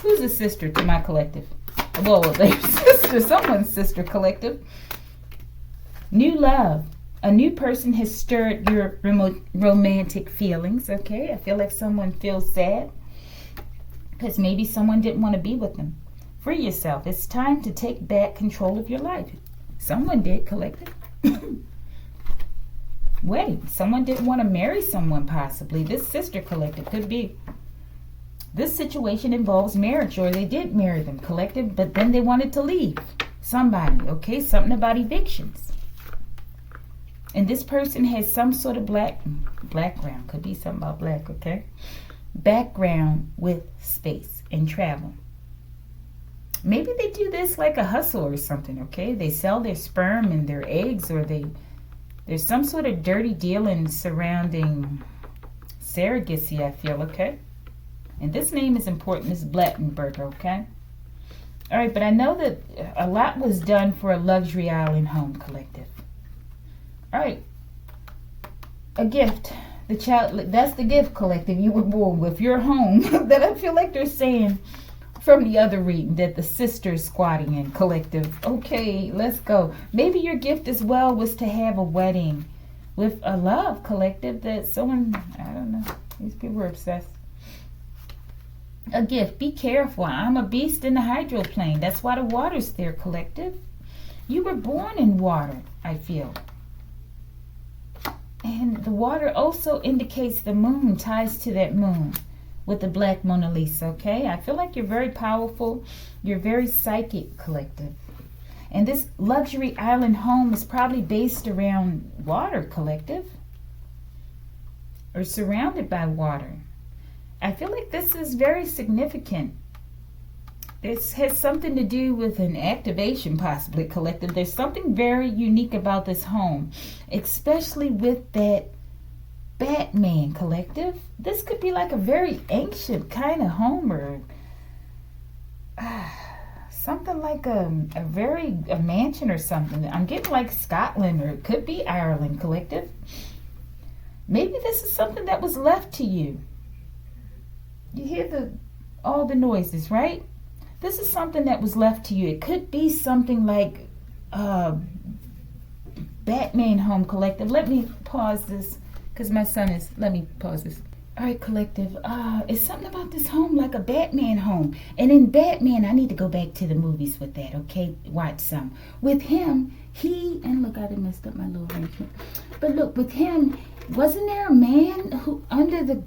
Who's a sister to my collective? Well, their sister, someone's sister, collective. New love. A new person has stirred your romantic feelings, okay? I feel like someone feels sad because maybe someone didn't want to be with them. Free yourself. It's time to take back control of your life. Someone did, collective. Wedding. Someone didn't want to marry someone, possibly. This sister, collective, could be. This situation involves marriage, or they did marry them, collective, but then they wanted to leave. Somebody, okay? Something about evictions. And this person has some sort of background. Could be something about black, okay? Background with space and travel. Maybe they do this like a hustle or something, okay? They sell their sperm and their eggs, or there's some sort of dirty dealing surrounding surrogacy, I feel, okay? And this name is important, Miss Blattenberger, okay? All right, but I know that a lot was done for a luxury island home, collective. All right, a gift. The child, that's the gift, collective, you were born with. Your home, that I feel like they're saying from the other reading that the sister's squatting in, collective. Okay, let's go. Maybe your gift as well was to have a wedding with a love, collective, that someone, I don't know, these people are obsessed. A gift. Be careful. I'm a beast in the hydroplane. That's why the water's there, collective. You were born in water, I feel. And the water also indicates the moon, ties to that moon with the black Mona Lisa, okay? I feel like you're very powerful. You're very psychic, collective. And this luxury island home is probably based around water, collective. Or surrounded by water. I feel like this is very significant. This has something to do with an activation, possibly, collective. There's something very unique about this home, especially with that Batman, collective. This could be like a very ancient kind of home, or something like a mansion or something. I'm getting like Scotland, or it could be Ireland, collective. Maybe this is something that was left to you. You hear all the noises, right? This is something that was left to you. It could be something like Batman home, collective. Let me pause this because my son is. Let me pause this. All right, collective. It's something about this home like a Batman home. And in Batman, I need to go back to the movies with that, okay? Watch some. With him, and look, I done messed up my little arrangement. But look, with him, wasn't there a man who under the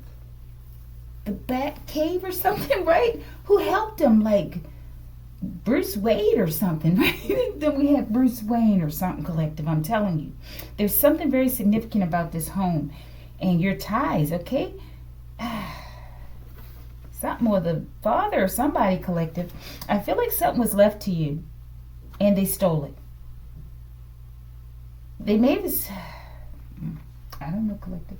Bat Cave or something, right? Who helped him, like Bruce Wayne or something, right? Then we have Bruce Wayne or something, collective. I'm telling you, there's something very significant about this home and your ties, okay? Something with the father or somebody, collective. I feel like something was left to you and they stole it. They made this, I don't know, collective.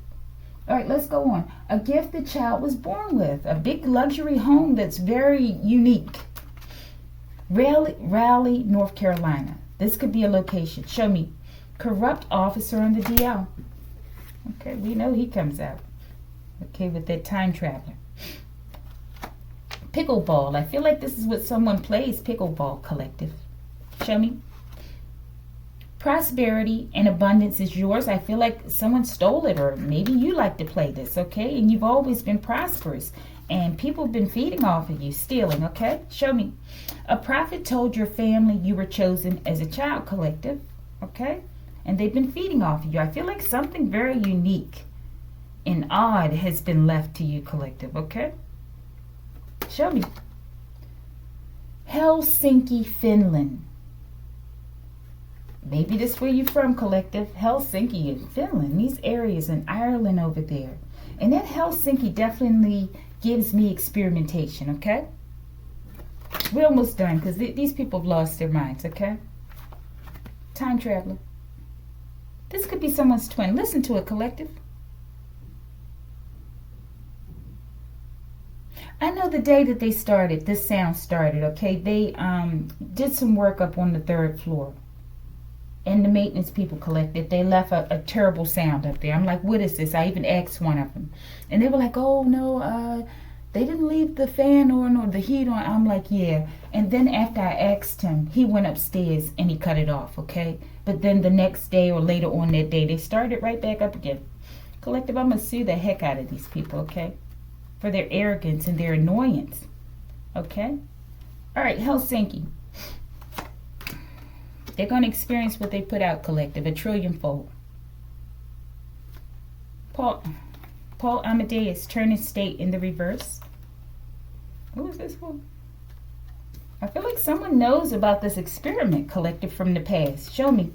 All right, let's go on. A gift the child was born with. A big luxury home that's very unique. Raleigh, North Carolina. This could be a location. Show me. Corrupt officer on the DL. Okay, we know he comes out. Okay, with that time traveler. Pickleball. I feel like this is what someone plays, pickleball, collective. Show me. Prosperity and abundance is yours. I feel like someone stole it, or maybe you like to play this, okay? And you've always been prosperous, and people have been feeding off of you, stealing, okay? Show me. A prophet told your family you were chosen as a child, collective, okay? And they've been feeding off of you. I feel like something very unique and odd has been left to you, collective, okay? Show me. Helsinki, Finland. Maybe this is where you're from, collective. Helsinki in Finland. These areas in Ireland over there. And that Helsinki definitely gives me experimentation, okay? We're almost done because these people have lost their minds, okay? Time traveler. This could be someone's twin. Listen to it, collective. I know the day that they started, this sound started, okay? They did some work up on the 3rd floor. And the maintenance people collected. They left a terrible sound up there. I'm like, what is this? I even asked one of them. And they were like, oh, no, they didn't leave the fan on or the heat on. I'm like, yeah. And then after I asked him, he went upstairs and he cut it off, okay? But then the next day or later on that day, they started right back up again. Collective, I'm going to sue the heck out of these people, okay? For their arrogance and their annoyance, okay? All right, Helsinki. They're going to experience what they put out, collective, a trillionfold. Paul Amadeus, turning state in the reverse. Who is this for? I feel like someone knows about this experiment, collective, from the past. Show me.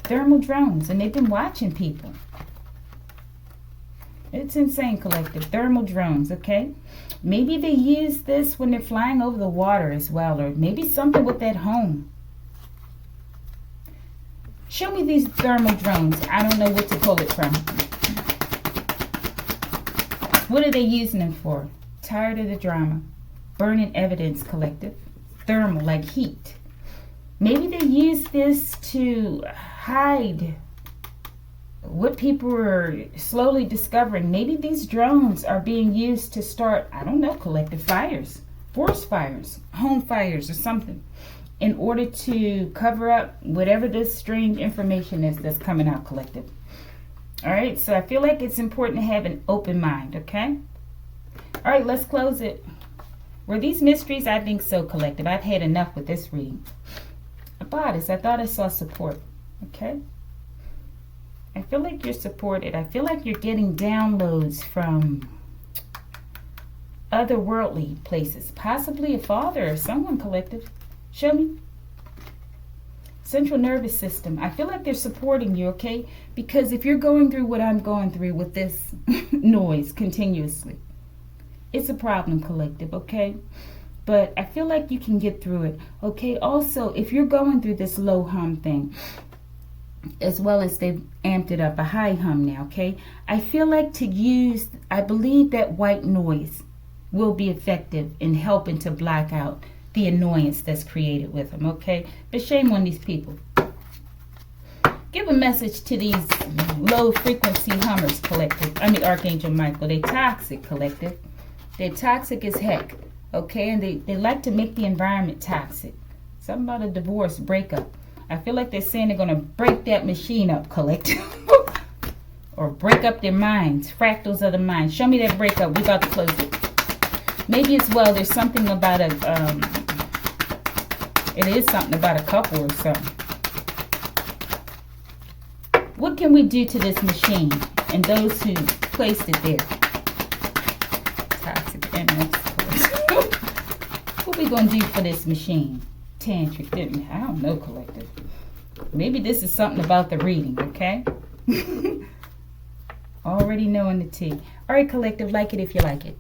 Thermal drones, and they've been watching people. It's insane, collective. Thermal drones, okay? Maybe they use this when they're flying over the water as well, or maybe something with that home. Show me these thermal drones. I don't know what to pull it from. What are they using them for? Tired of the drama. Burning evidence, collective. Thermal, like heat. Maybe they use this to hide what people are slowly discovering. Maybe these drones are being used to start, I don't know, collective fires. Forest fires. Home fires or something. In order to cover up whatever this strange information is that's coming out, collective. All right, so I feel like it's important to have an open mind, okay? All right, let's close it. Were these mysteries? I think so, collective. I've had enough with this reading. A bodice, I thought I saw support, okay? I feel like you're supported. I feel like you're getting downloads from otherworldly places. Possibly a father or someone, collective. Show me. Central nervous system. I feel like they're supporting you, okay? Because if you're going through what I'm going through with this noise continuously, it's a problem, collective, okay? but I feel like you can get through it. Okay, also, if you're going through this low hum thing, as well as they've amped it up, a high hum now, okay? I feel like I believe that white noise will be effective in helping to block out the annoyance that's created with them, okay? But shame on these people. Give a message to these low frequency hummers, collective. I mean, Archangel Michael. They toxic, collective. They're toxic as heck, okay? And they like to make the environment toxic. Something about a divorce, breakup. I feel like they're saying they're going to break that machine up, collective. Or break up their minds, fractals of the mind. Show me that breakup. We're about to close it. Maybe as well, there's something about it is something about a couple or something. What can we do to this machine and those who placed it there? Toxic MS. What we going to do for this machine? Tantric, I don't know, collective. Maybe this is something about the reading, okay? Already knowing the tea. All right, collective, like it if you like it.